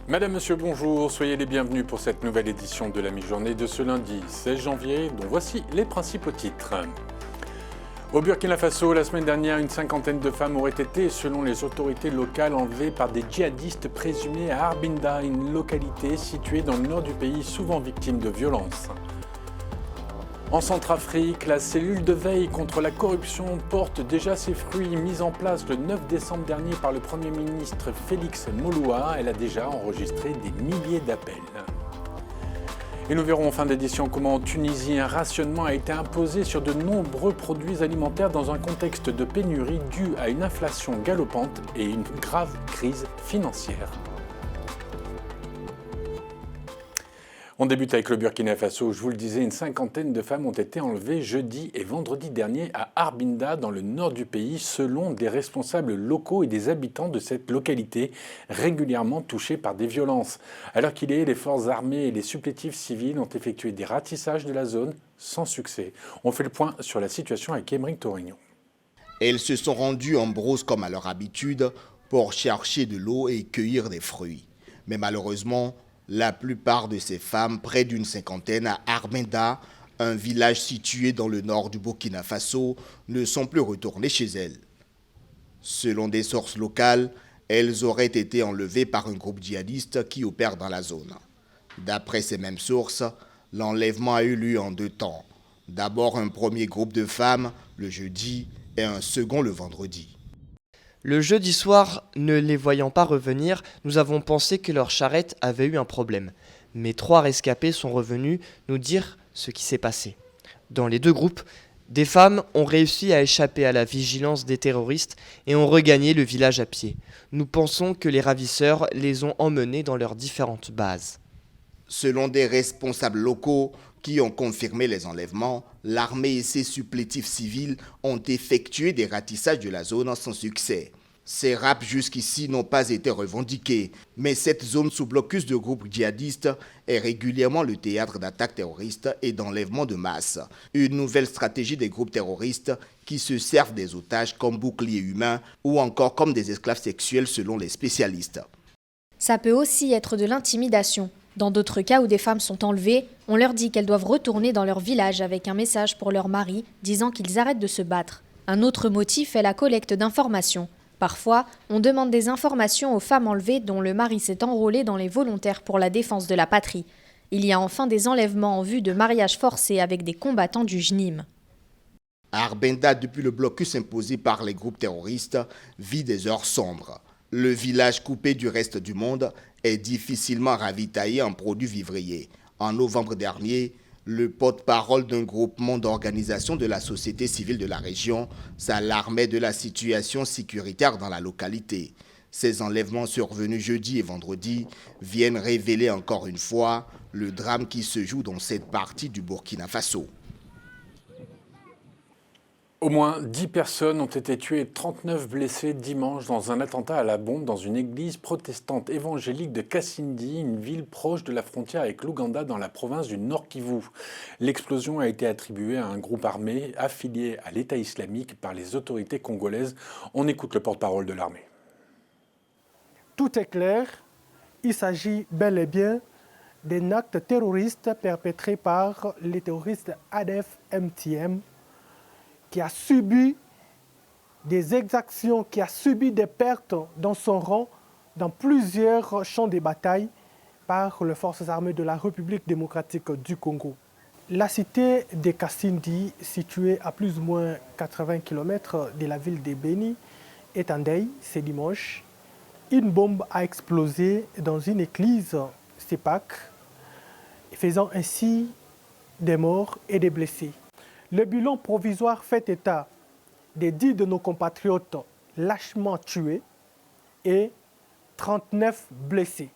Madame, Monsieur, bonjour, soyez les bienvenus pour cette nouvelle édition de la mi-journée de ce lundi 16 janvier, dont voici les principaux titres. Au Burkina Faso, la semaine dernière, une cinquantaine de femmes auraient été, selon les autorités locales, enlevées par des djihadistes présumés à Arbinda, une localité située dans le nord du pays, souvent victime de violences. En Centrafrique, la cellule de veille contre la corruption porte déjà ses fruits. Mise en place le 9 décembre dernier par le Premier ministre Félix Moloua, elle a déjà enregistré des milliers d'appels. Et nous verrons en fin d'édition comment en Tunisie un rationnement a été imposé sur de nombreux produits alimentaires dans un contexte de pénurie due à une inflation galopante et une grave crise financière. On débute avec le Burkina Faso. Je vous le disais, une cinquantaine de femmes ont été enlevées jeudi et vendredi dernier à Arbinda, dans le nord du pays, selon des responsables locaux et des habitants de cette localité, régulièrement touchée par des violences. Alors qu'il est, les forces armées et les supplétifs civils ont effectué des ratissages de la zone sans succès. On fait le point sur la situation avec Émeric Torignon. Elles se sont rendues en brousse comme à leur habitude pour chercher de l'eau et cueillir des fruits. Mais malheureusement, la plupart de ces femmes, près d'une cinquantaine à Arbinda, un village situé dans le nord du Burkina Faso, ne sont plus retournées chez elles. Selon des sources locales, elles auraient été enlevées par un groupe djihadiste qui opère dans la zone. D'après ces mêmes sources, l'enlèvement a eu lieu en deux temps. D'abord un premier groupe de femmes le jeudi et un second le vendredi. Le jeudi soir, ne les voyant pas revenir, nous avons pensé que leur charrette avait eu un problème. Mais 3 rescapés sont revenus nous dire ce qui s'est passé. Dans les deux groupes, des femmes ont réussi à échapper à la vigilance des terroristes et ont regagné le village à pied. Nous pensons que les ravisseurs les ont emmenés dans leurs différentes bases. Selon des responsables locaux qui ont confirmé les enlèvements, l'armée et ses supplétifs civils ont effectué des ratissages de la zone sans succès. Ces rapes jusqu'ici n'ont pas été revendiqués, mais cette zone sous blocus de groupes djihadistes est régulièrement le théâtre d'attaques terroristes et d'enlèvements de masse. Une nouvelle stratégie des groupes terroristes qui se servent des otages comme boucliers humains ou encore comme des esclaves sexuels selon les spécialistes. Ça peut aussi être de l'intimidation. Dans d'autres cas où des femmes sont enlevées, on leur dit qu'elles doivent retourner dans leur village avec un message pour leur mari disant qu'ils arrêtent de se battre. Un autre motif est la collecte d'informations. Parfois, on demande des informations aux femmes enlevées dont le mari s'est enrôlé dans les volontaires pour la défense de la patrie. Il y a enfin des enlèvements en vue de mariages forcés avec des combattants du JNIM. Arbinda, depuis le blocus imposé par les groupes terroristes, vit des heures sombres. Le village coupé du reste du monde est difficilement ravitaillé en produits vivriers. En novembre dernier, le porte-parole d'un groupement d'organisation de la société civile de la région s'alarmait de la situation sécuritaire dans la localité. Ces enlèvements survenus jeudi et vendredi viennent révéler encore une fois le drame qui se joue dans cette partie du Burkina Faso. Au moins 10 personnes ont été tuées et 39 blessées dimanche dans un attentat à la bombe dans une église protestante évangélique de Kassindi, une ville proche de la frontière avec l'Ouganda dans la province du Nord-Kivu. L'explosion a été attribuée à un groupe armé affilié à l'État islamique par les autorités congolaises. On écoute le porte-parole de l'armée. Tout est clair, il s'agit bel et bien d'un acte terroriste perpétré par les terroristes ADF-MTM qui a subi des exactions, qui a subi des pertes dans son rang dans plusieurs champs de bataille par les forces armées de la République démocratique du Congo. La cité de Kassindi, située à plus ou moins 80 km de la ville de Beni, est en deuil ce dimanche. Une bombe a explosé dans une église CEPAC, faisant ainsi des morts et des blessés. Le bilan provisoire fait état des 10 de nos compatriotes lâchement tués et 39 blessés.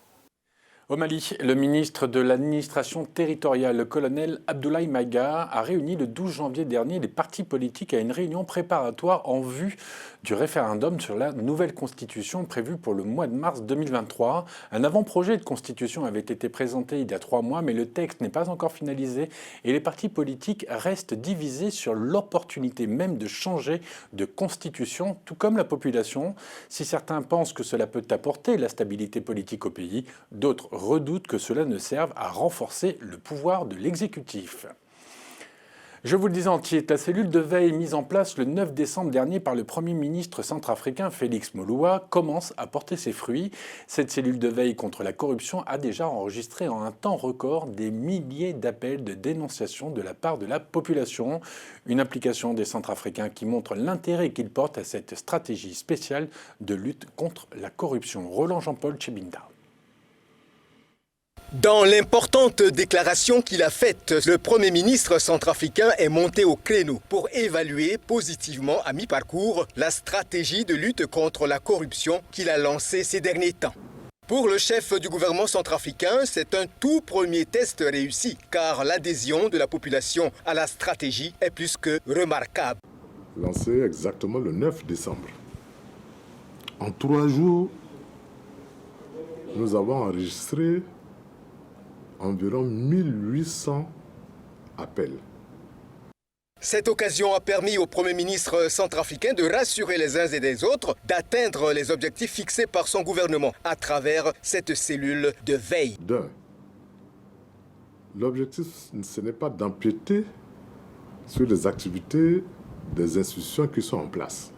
Au Mali, le ministre de l'administration territoriale, le colonel Abdoulaye Maïga, a réuni le 12 janvier dernier les partis politiques à une réunion préparatoire en vue du référendum sur la nouvelle constitution prévue pour le mois de mars 2023. Un avant-projet de constitution avait été présenté il y a 3 mois, mais le texte n'est pas encore finalisé et les partis politiques restent divisés sur l'opportunité même de changer de constitution, tout comme la population. Si certains pensent que cela peut apporter la stabilité politique au pays, d'autres redoutent que cela ne serve à renforcer le pouvoir de l'exécutif. Je vous le disais en titre, la cellule de veille mise en place le 9 décembre dernier par le Premier ministre centrafricain Félix Moloua commence à porter ses fruits. Cette cellule de veille contre la corruption a déjà enregistré en un temps record des milliers d'appels de dénonciation de la part de la population. Une implication des Centrafricains qui montre l'intérêt qu'ils portent à cette stratégie spéciale de lutte contre la corruption. Roland Jean-Paul Chebinda. Dans l'importante déclaration qu'il a faite, le Premier ministre centrafricain est monté au créneau pour évaluer positivement à mi-parcours la stratégie de lutte contre la corruption qu'il a lancée ces derniers temps. Pour le chef du gouvernement centrafricain, c'est un tout premier test réussi, car l'adhésion de la population à la stratégie est plus que remarquable. Lancé exactement le 9 décembre. En 3 jours, nous avons enregistré environ 1800 appels. Cette occasion a permis au Premier ministre centrafricain de rassurer les uns et les autres, d'atteindre les objectifs fixés par son gouvernement à travers cette cellule de veille. L'objectif, ce n'est pas d'empiéter sur les activités des institutions qui sont en place.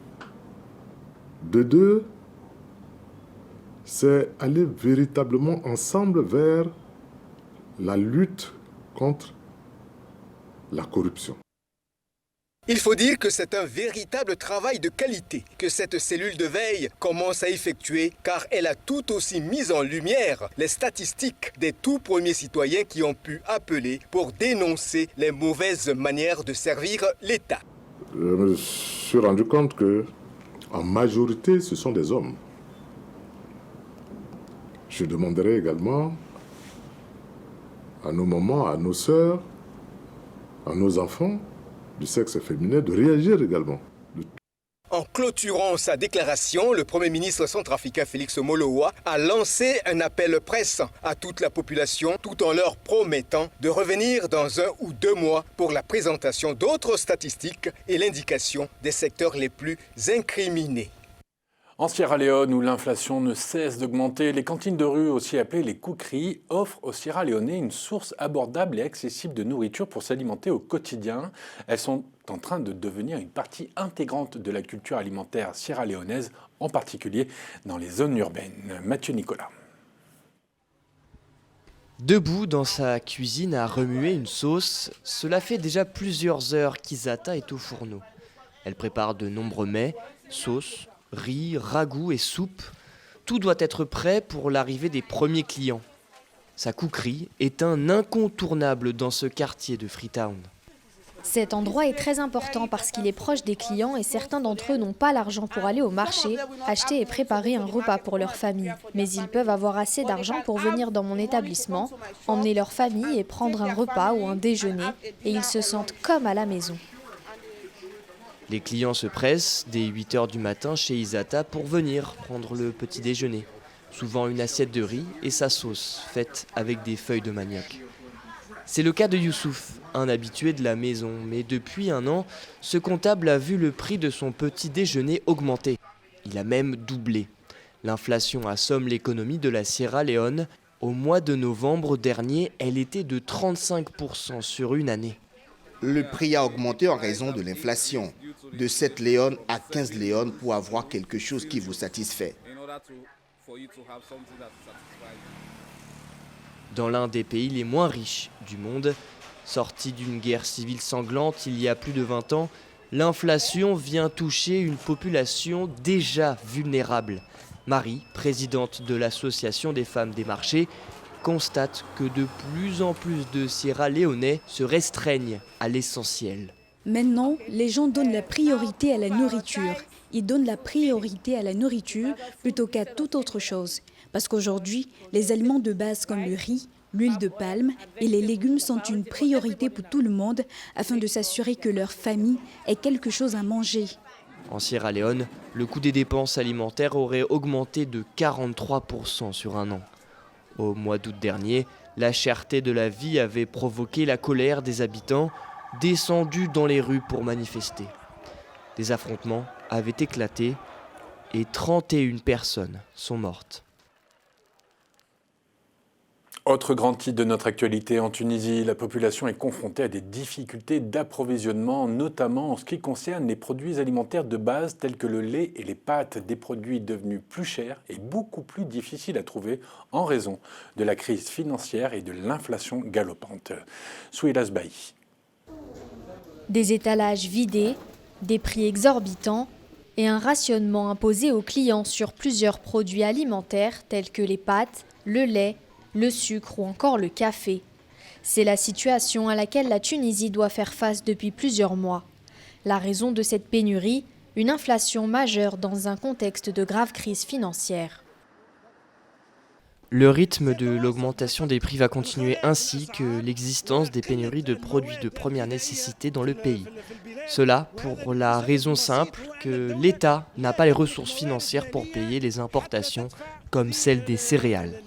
De 2, c'est aller véritablement ensemble vers la lutte contre la corruption. Il faut dire que c'est un véritable travail de qualité que cette cellule de veille commence à effectuer, car elle a tout aussi mis en lumière les statistiques des tout premiers citoyens qui ont pu appeler pour dénoncer les mauvaises manières de servir l'État. Je me suis rendu compte que, en majorité, ce sont des hommes. Je demanderai également à nos mamans, à nos sœurs, à nos enfants du sexe féminin de réagir également. En clôturant sa déclaration, le Premier ministre centrafricain Félix Moloua a lancé un appel pressant à toute la population tout en leur promettant de revenir dans 1 ou 2 mois pour la présentation d'autres statistiques et l'indication des secteurs les plus incriminés. En Sierra Leone, où l'inflation ne cesse d'augmenter, les cantines de rue, aussi appelées les cookeries, offrent aux Sierra Leonais une source abordable et accessible de nourriture pour s'alimenter au quotidien. Elles sont en train de devenir une partie intégrante de la culture alimentaire sierra-léonaise, en particulier dans les zones urbaines. Mathieu Nicolas. Debout dans sa cuisine à remuer une sauce, cela fait déjà plusieurs heures qu'Isata est au fourneau. Elle prépare de nombreux mets, sauces, riz, ragoût et soupe, tout doit être prêt pour l'arrivée des premiers clients. Sa cookerie est un incontournable dans ce quartier de Freetown. Cet endroit est très important parce qu'il est proche des clients et certains d'entre eux n'ont pas l'argent pour aller au marché, acheter et préparer un repas pour leur famille. Mais ils peuvent avoir assez d'argent pour venir dans mon établissement, emmener leur famille et prendre un repas ou un déjeuner et ils se sentent comme à la maison. Les clients se pressent dès 8 h du matin chez Isata pour venir prendre le petit déjeuner. Souvent une assiette de riz et sa sauce, faite avec des feuilles de manioc. C'est le cas de Youssouf, un habitué de la maison. Mais depuis 1 an, ce comptable a vu le prix de son petit déjeuner augmenter. Il a même doublé. L'inflation assomme l'économie de la Sierra Leone. Au mois de novembre dernier, elle était de 35% sur une année. Le prix a augmenté en raison de l'inflation, de 7 léones à 15 léones pour avoir quelque chose qui vous satisfait. Dans l'un des pays les moins riches du monde, sorti d'une guerre civile sanglante il y a plus de 20 ans, l'inflation vient toucher une population déjà vulnérable. Marie, présidente de l'Association des femmes des marchés, constate que de plus en plus de Sierra-Léonais se restreignent à l'essentiel. Maintenant, les gens donnent la priorité à la nourriture. Ils donnent la priorité à la nourriture plutôt qu'à toute autre chose. Parce qu'aujourd'hui, les aliments de base comme le riz, l'huile de palme et les légumes sont une priorité pour tout le monde afin de s'assurer que leur famille ait quelque chose à manger. En Sierra Leone, le coût des dépenses alimentaires aurait augmenté de 43% sur un an. Au mois d'août dernier, la cherté de la vie avait provoqué la colère des habitants, descendus dans les rues pour manifester. Des affrontements avaient éclaté et 31 personnes sont mortes. Autre grand titre de notre actualité, en Tunisie, la population est confrontée à des difficultés d'approvisionnement, notamment en ce qui concerne les produits alimentaires de base tels que le lait et les pâtes, des produits devenus plus chers et beaucoup plus difficiles à trouver en raison de la crise financière et de l'inflation galopante. Souila Sbahi. Des étalages vidés, des prix exorbitants et un rationnement imposé aux clients sur plusieurs produits alimentaires tels que les pâtes, le lait, le sucre ou encore le café. C'est la situation à laquelle la Tunisie doit faire face depuis plusieurs mois. La raison de cette pénurie, une inflation majeure dans un contexte de grave crise financière. Le rythme de l'augmentation des prix va continuer ainsi que l'existence des pénuries de produits de première nécessité dans le pays. Cela pour la raison simple que l'État n'a pas les ressources financières pour payer les importations comme celle des céréales.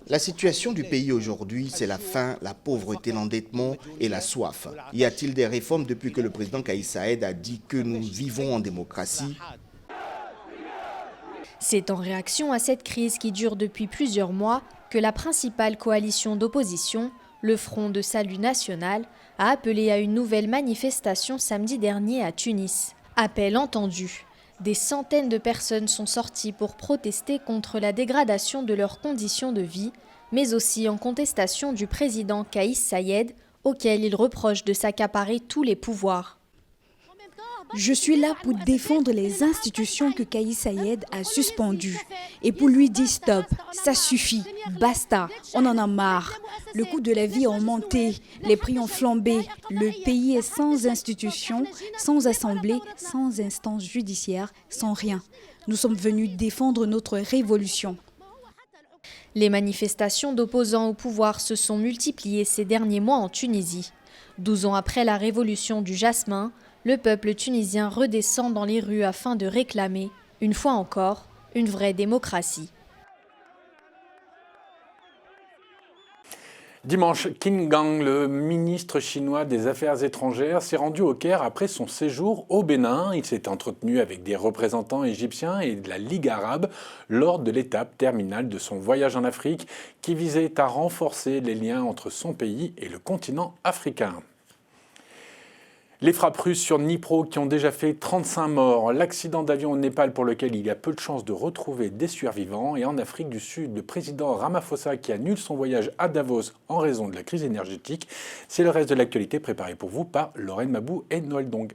La situation du pays aujourd'hui, c'est la faim, la pauvreté, l'endettement et la soif. Y a-t-il des réformes depuis que le président Kais Saied a dit que nous vivons en démocratie ? C'est en réaction à cette crise qui dure depuis plusieurs mois que la principale coalition d'opposition, le Front de Salut National, a appelé à une nouvelle manifestation samedi dernier à Tunis. Appel entendu. Des centaines de personnes sont sorties pour protester contre la dégradation de leurs conditions de vie, mais aussi en contestation du président Kais Saied, auquel il reproche de s'accaparer tous les pouvoirs. Je suis là pour défendre les institutions que Kais Saied a suspendues et pour lui dire stop, ça suffit, basta, on en a marre. Le coût de la vie a augmenté, les prix ont flambé, le pays est sans institutions, sans assemblée, sans instance judiciaire, sans rien. Nous sommes venus défendre notre révolution. Les manifestations d'opposants au pouvoir se sont multipliées ces derniers mois en Tunisie. 12 ans après la révolution du jasmin, le peuple tunisien redescend dans les rues afin de réclamer, une fois encore, une vraie démocratie. Dimanche, Qin Gang, le ministre chinois des Affaires étrangères, s'est rendu au Caire après son séjour au Bénin. Il s'est entretenu avec des représentants égyptiens et de la Ligue arabe lors de l'étape terminale de son voyage en Afrique qui visait à renforcer les liens entre son pays et le continent africain. Les frappes russes sur Dnipro qui ont déjà fait 35 morts, l'accident d'avion au Népal pour lequel il y a peu de chances de retrouver des survivants et en Afrique du Sud, le président Ramaphosa qui annule son voyage à Davos en raison de la crise énergétique. C'est le reste de l'actualité préparée pour vous par Lorraine Mabou et Noël Dong.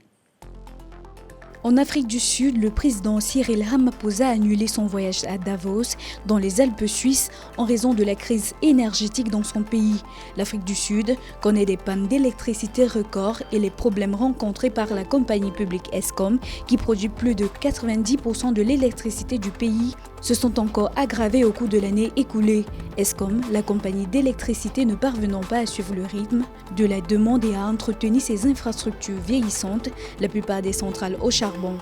En Afrique du Sud, le président Cyril Ramaphosa a annulé son voyage à Davos, dans les Alpes suisses, en raison de la crise énergétique dans son pays. L'Afrique du Sud connaît des pannes d'électricité records et les problèmes rencontrés par la compagnie publique Eskom, qui produit plus de 90% de l'électricité du pays, se sont encore aggravés au cours de l'année écoulée. Eskom, la compagnie d'électricité ne parvenant pas à suivre le rythme de la demande et à entretenir ses infrastructures vieillissantes, la plupart des centrales au charbon.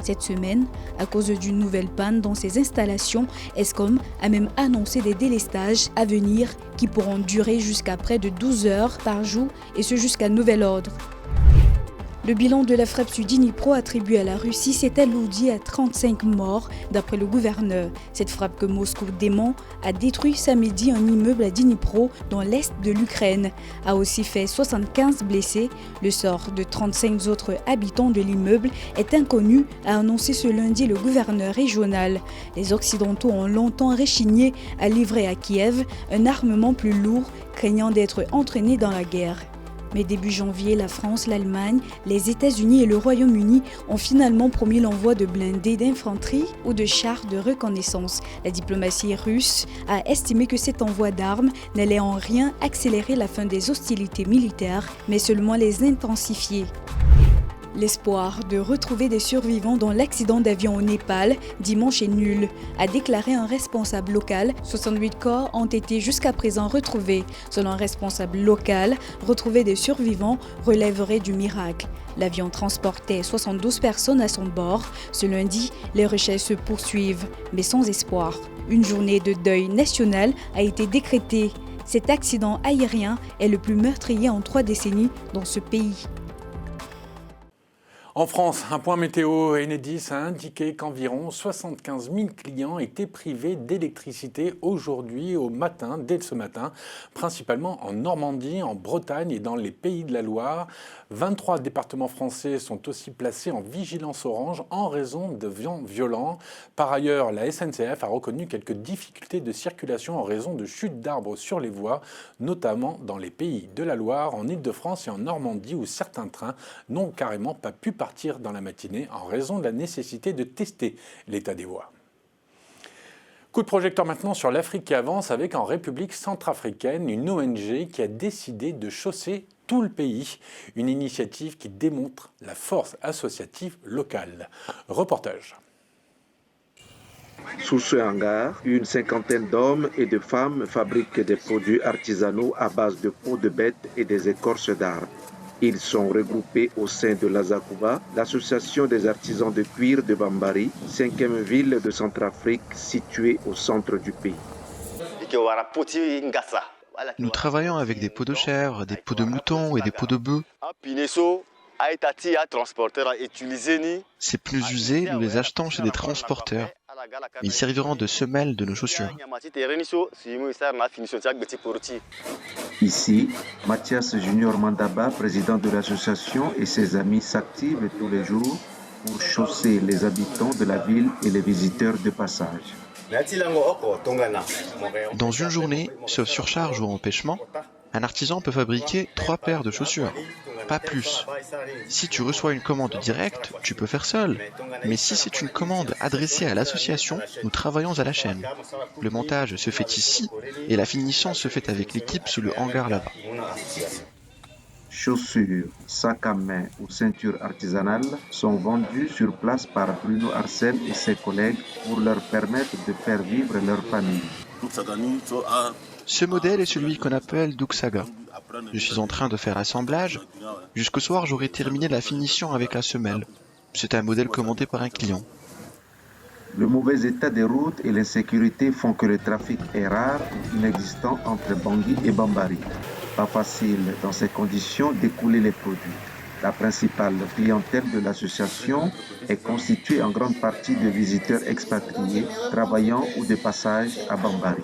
Cette semaine, à cause d'une nouvelle panne dans ses installations, Eskom a même annoncé des délestages à venir qui pourront durer jusqu'à près de 12 heures par jour et ce jusqu'à nouvel ordre. Le bilan de la frappe sur Dnipro attribuée à la Russie s'est alourdi à 35 morts, d'après le gouverneur. Cette frappe que Moscou dément a détruit samedi un immeuble à Dnipro, dans l'est de l'Ukraine, a aussi fait 75 blessés. Le sort de 35 autres habitants de l'immeuble est inconnu, a annoncé ce lundi le gouverneur régional. Les Occidentaux ont longtemps rechigné à livrer à Kiev un armement plus lourd, craignant d'être entraînés dans la guerre. Mais début janvier, la France, l'Allemagne, les États-Unis et le Royaume-Uni ont finalement promis l'envoi de blindés d'infanterie ou de chars de reconnaissance. La diplomatie russe a estimé que cet envoi d'armes n'allait en rien accélérer la fin des hostilités militaires, mais seulement les intensifier. L'espoir de retrouver des survivants dans l'accident d'avion au Népal dimanche est nul, a déclaré un responsable local. 68 corps ont été jusqu'à présent retrouvés. Selon un responsable local, retrouver des survivants relèverait du miracle. L'avion transportait 72 personnes à son bord. Ce lundi, les recherches se poursuivent, mais sans espoir. Une journée de deuil national a été décrétée. Cet accident aérien est le plus meurtrier en 3 décennies dans ce pays. En France, un point météo, Enedis a indiqué qu'environ 75 000 clients étaient privés d'électricité aujourd'hui dès ce matin, principalement en Normandie, en Bretagne et dans les Pays de la Loire. 23 départements français sont aussi placés en vigilance orange en raison de vents violents. Par ailleurs, la SNCF a reconnu quelques difficultés de circulation en raison de chutes d'arbres sur les voies, notamment dans les Pays de la Loire, en Île-de-France et en Normandie, où certains trains n'ont carrément pas pu partir dans la matinée en raison de la nécessité de tester l'état des voies. Coup de projecteur maintenant sur l'Afrique qui avance avec en République centrafricaine une ONG qui a décidé de chausser tout le pays. Une initiative qui démontre la force associative locale. Reportage. Sous ce hangar, une cinquantaine d'hommes et de femmes fabriquent des produits artisanaux à base de peaux de bêtes et des écorces d'arbres. Ils sont regroupés au sein de l'Azakuba, l'association des artisans de cuir de Bambari, 5e ville de Centrafrique située au centre du pays. Nous travaillons avec des peaux de chèvre, des peaux de mouton et des peaux de bœuf. Ces pneus usés, nous les achetons chez des transporteurs. Ils serviront de semelles de nos chaussures. Ici, Mathias Junior Mandaba, président de l'association, et ses amis s'activent tous les jours pour chausser les habitants de la ville et les visiteurs de passage. Dans une journée, sauf surcharge ou empêchement, un artisan peut fabriquer 3 paires de chaussures, pas plus. Si tu reçois une commande directe, tu peux faire seul. Mais si c'est une commande adressée à l'association, nous travaillons à la chaîne. Le montage se fait ici et la finition se fait avec l'équipe sous le hangar là-bas. Chaussures, sacs à main ou ceintures artisanales sont vendus sur place par Bruno Arcel et ses collègues pour leur permettre de faire vivre leur famille. Ce modèle est celui qu'on appelle Duxaga. Je suis en train de faire l'assemblage. Jusqu'au soir, j'aurai terminé la finition avec la semelle. C'est un modèle commandé par un client. Le mauvais état des routes et l'insécurité font que le trafic est rare ou inexistant entre Bangui et Bambari. Pas facile dans ces conditions d'écouler les produits. La principale clientèle de l'association est constituée en grande partie de visiteurs expatriés travaillant ou de passage à Bambari.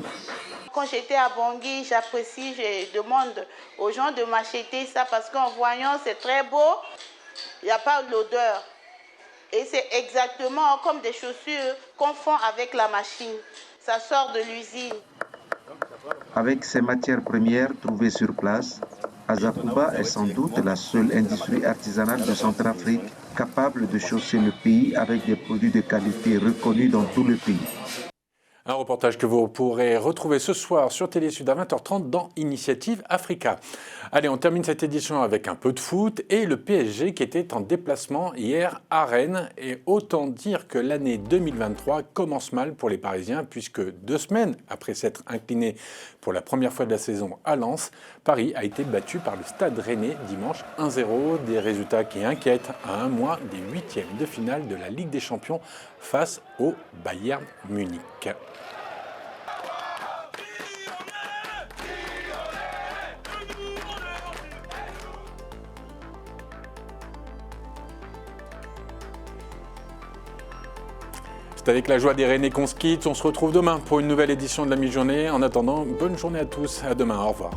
Quand j'étais à Bangui, j'apprécie, je demande aux gens de m'acheter ça parce qu'en voyant, c'est très beau, il n'y a pas l'odeur. Et c'est exactement comme des chaussures qu'on fond avec la machine. Ça sort de l'usine. Avec ces matières premières trouvées sur place, Azakuba est sans doute la seule industrie artisanale de Centrafrique capable de chausser le pays avec des produits de qualité reconnus dans tout le pays. Un reportage que vous pourrez retrouver ce soir sur Télé Sud à 20h30 dans Initiative Africa. Allez, on termine cette édition avec un peu de foot et le PSG qui était en déplacement hier à Rennes. Et autant dire que l'année 2023 commence mal pour les Parisiens puisque 2 semaines après s'être incliné pour la première fois de la saison à Lens, Paris a été battu par le Stade Rennais dimanche 1-0. Des résultats qui inquiètent à un mois des 8e de finale de la Ligue des Champions face au Bayern Munich. C'est avec la joie des Rennais qu'on se quitte. On se retrouve demain pour une nouvelle édition de la mi-journée. En attendant, bonne journée à tous. À demain. Au revoir.